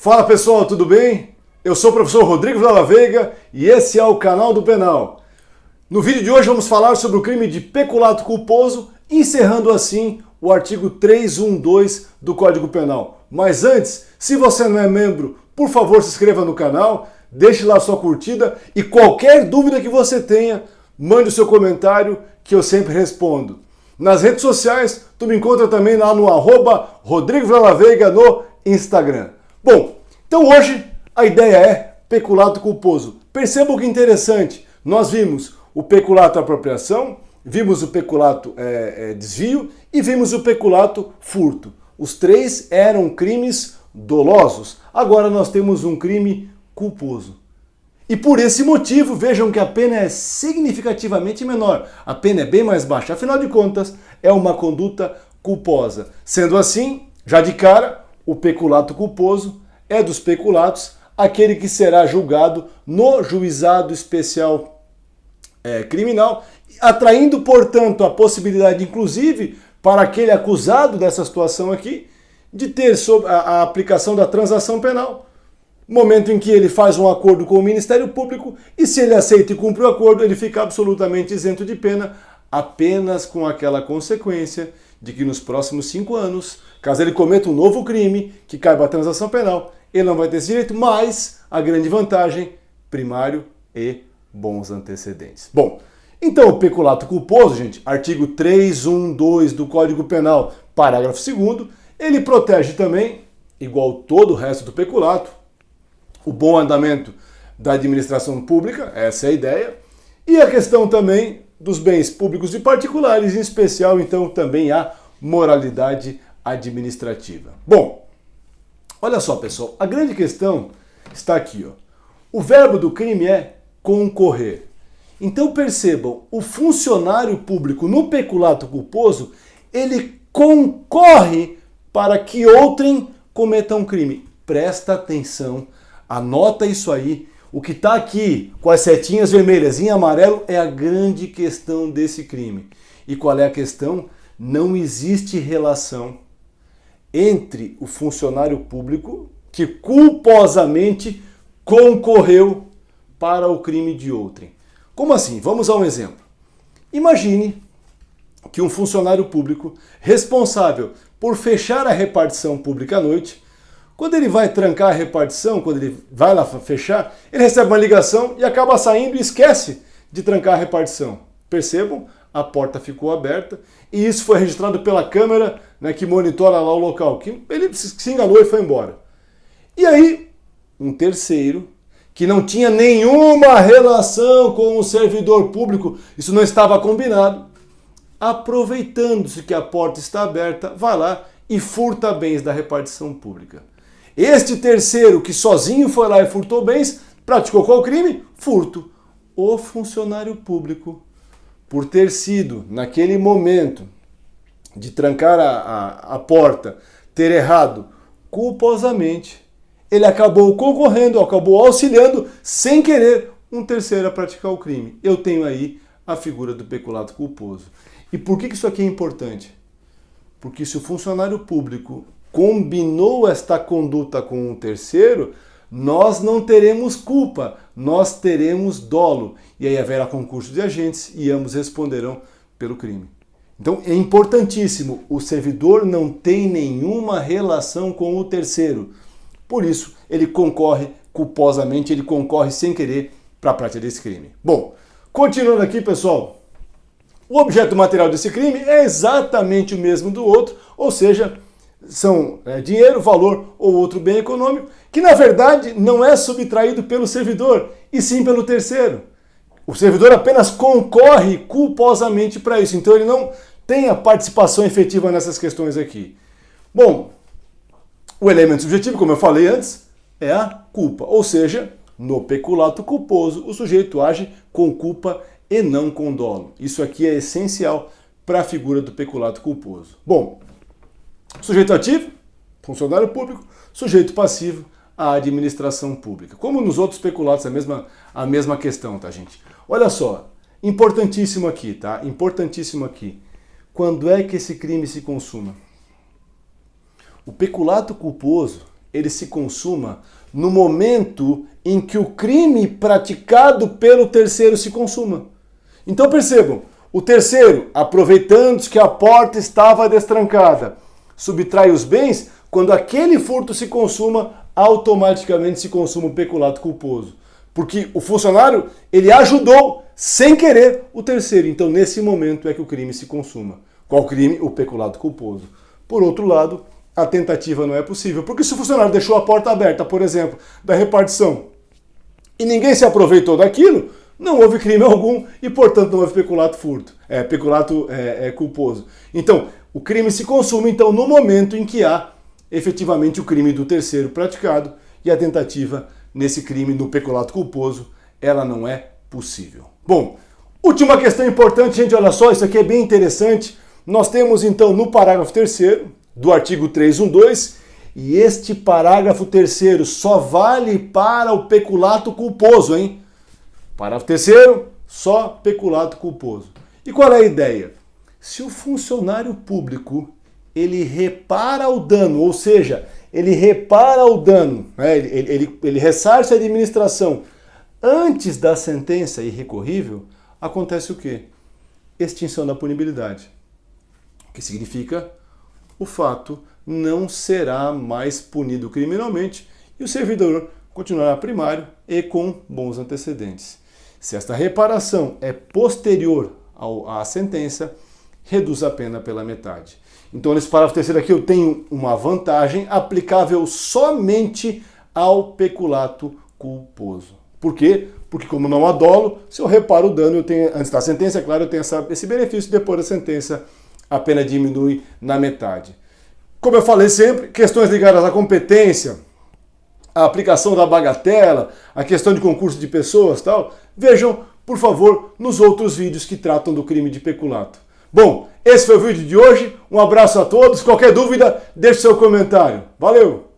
Fala pessoal, tudo bem? Eu sou o professor Rodrigo Vilela Veiga e esse é o canal do Penal. No vídeo de hoje vamos falar sobre o crime de peculato culposo, encerrando assim o artigo 312 do Código Penal. Mas antes, se você não é membro, por favor se inscreva no canal, deixe lá sua curtida e qualquer dúvida que você tenha, mande o seu comentário que eu sempre respondo. Nas redes sociais, tu me encontra também lá no @Rodrigo Vilela Veiga no Instagram. Bom, então hoje a ideia é peculato culposo. Percebam que interessante, nós vimos o peculato apropriação, vimos o peculato desvio e vimos o peculato furto. Os três eram crimes dolosos. Agora nós temos um crime culposo. E por esse motivo, vejam que a pena é significativamente menor. A pena é bem mais baixa. Afinal de contas, é uma conduta culposa. Sendo assim, já de cara, o peculato culposo é dos peculatos aquele que será julgado no juizado especial criminal, atraindo, portanto, a possibilidade, inclusive, para aquele acusado dessa situação aqui, de ter a aplicação da transação penal. Momento em que ele faz um acordo com o Ministério Público e se ele aceita e cumpre o acordo, ele fica absolutamente isento de pena, apenas com aquela consequência de que nos próximos 5 anos, caso ele cometa um novo crime que caiba a transação penal, ele não vai ter esse direito, mas a grande vantagem, primário e bons antecedentes. Bom, então o peculato culposo, gente, artigo 312 do Código Penal, parágrafo 2º, ele protege também, igual todo o resto do peculato, o bom andamento da administração pública, essa é a ideia, e a questão também dos bens públicos e particulares, em especial, então, também a moralidade administrativa. Bom, olha só, pessoal, a grande questão está aqui, ó. O verbo do crime é concorrer. Então, percebam, o funcionário público no peculato culposo, ele concorre para que outrem cometa um crime. Presta atenção. Anota isso aí. O que está aqui com as setinhas vermelhas em amarelo é a grande questão desse crime. E qual é a questão? Não existe relação entre o funcionário público que culposamente concorreu para o crime de outrem. Como assim? Vamos a um exemplo. Imagine que um funcionário público responsável por fechar a repartição pública à noite, quando ele vai trancar a repartição, quando ele vai lá fechar, ele recebe uma ligação e acaba saindo e esquece de trancar a repartição. Percebam? A porta ficou aberta e isso foi registrado pela câmera, né, que monitora lá o local, que ele se enganou e foi embora. E aí, um terceiro, que não tinha nenhuma relação com o servidor público, isso não estava combinado, aproveitando-se que a porta está aberta, vai lá e furta bens da repartição pública. Este terceiro, que sozinho foi lá e furtou bens, praticou qual crime? Furto. O funcionário público, por ter sido, naquele momento de trancar a porta, ter errado culposamente, ele acabou concorrendo, acabou auxiliando, sem querer, um terceiro a praticar o crime. Eu tenho aí a figura do peculato culposo. E por que isso aqui é importante? Porque se o funcionário público combinou esta conduta com um terceiro, nós não teremos culpa, nós teremos dolo. E aí haverá concurso de agentes e ambos responderão pelo crime. Então é importantíssimo, o servidor não tem nenhuma relação com o terceiro. Por isso, ele concorre culposamente, ele concorre sem querer para a prática desse crime. Bom, continuando aqui, pessoal, o objeto material desse crime é exatamente o mesmo do outro, ou seja, são dinheiro, valor ou outro bem econômico, que na verdade não é subtraído pelo servidor, e sim pelo terceiro. O servidor apenas concorre culposamente para isso, então ele não tem a participação efetiva nessas questões aqui. Bom, o elemento subjetivo, como eu falei antes, é a culpa, ou seja, no peculato culposo, o sujeito age com culpa e não com dolo. Isso aqui é essencial para a figura do peculato culposo. Bom, sujeito ativo, funcionário público, sujeito passivo, a administração pública. Como nos outros peculatos, a mesma questão, tá, gente? Olha só, importantíssimo aqui, tá? Importantíssimo aqui. Quando é que esse crime se consuma? O peculato culposo, ele se consuma no momento em que o crime praticado pelo terceiro se consuma. Então percebam, o terceiro, aproveitando que a porta estava destrancada, subtrai os bens, quando aquele furto se consuma, automaticamente se consuma o peculato culposo. Porque o funcionário, ele ajudou, sem querer, o terceiro. Então, nesse momento é que o crime se consuma. Qual crime? O peculato culposo. Por outro lado, a tentativa não é possível. Porque se o funcionário deixou a porta aberta, por exemplo, da repartição, e ninguém se aproveitou daquilo, não houve crime algum e, portanto, não houve peculato culposo. Então, o crime se consuma, então, no momento em que há efetivamente o crime do terceiro praticado e a tentativa nesse crime, no peculato culposo, ela não é possível. Bom, última questão importante, gente, olha só, isso aqui é bem interessante. Nós temos, então, no parágrafo 3º do artigo 312, e este parágrafo 3º só vale para o peculato culposo, hein? Parágrafo 3º, só peculato culposo. E qual é a ideia? Se o funcionário público ele repara o dano, ou seja, ele repara o dano, né? ele ressarce a administração antes da sentença irrecorrível, acontece o quê? Extinção da punibilidade. O que significa? O fato não será mais punido criminalmente e o servidor continuará primário e com bons antecedentes. Se esta reparação é posterior à sentença, reduz a pena pela metade. Então, nesse parágrafo 3º aqui, eu tenho uma vantagem aplicável somente ao peculato culposo. Por quê? Porque, como não há dolo, se eu reparo o dano, eu tenho, antes da sentença, é claro, eu tenho esse benefício, depois da sentença, a pena diminui na metade. Como eu falei sempre, questões ligadas à competência, a aplicação da bagatela, a questão de concurso de pessoas, tal, vejam, por favor, nos outros vídeos que tratam do crime de peculato. Bom, esse foi o vídeo de hoje. Um abraço a todos. Qualquer dúvida, deixe seu comentário. Valeu!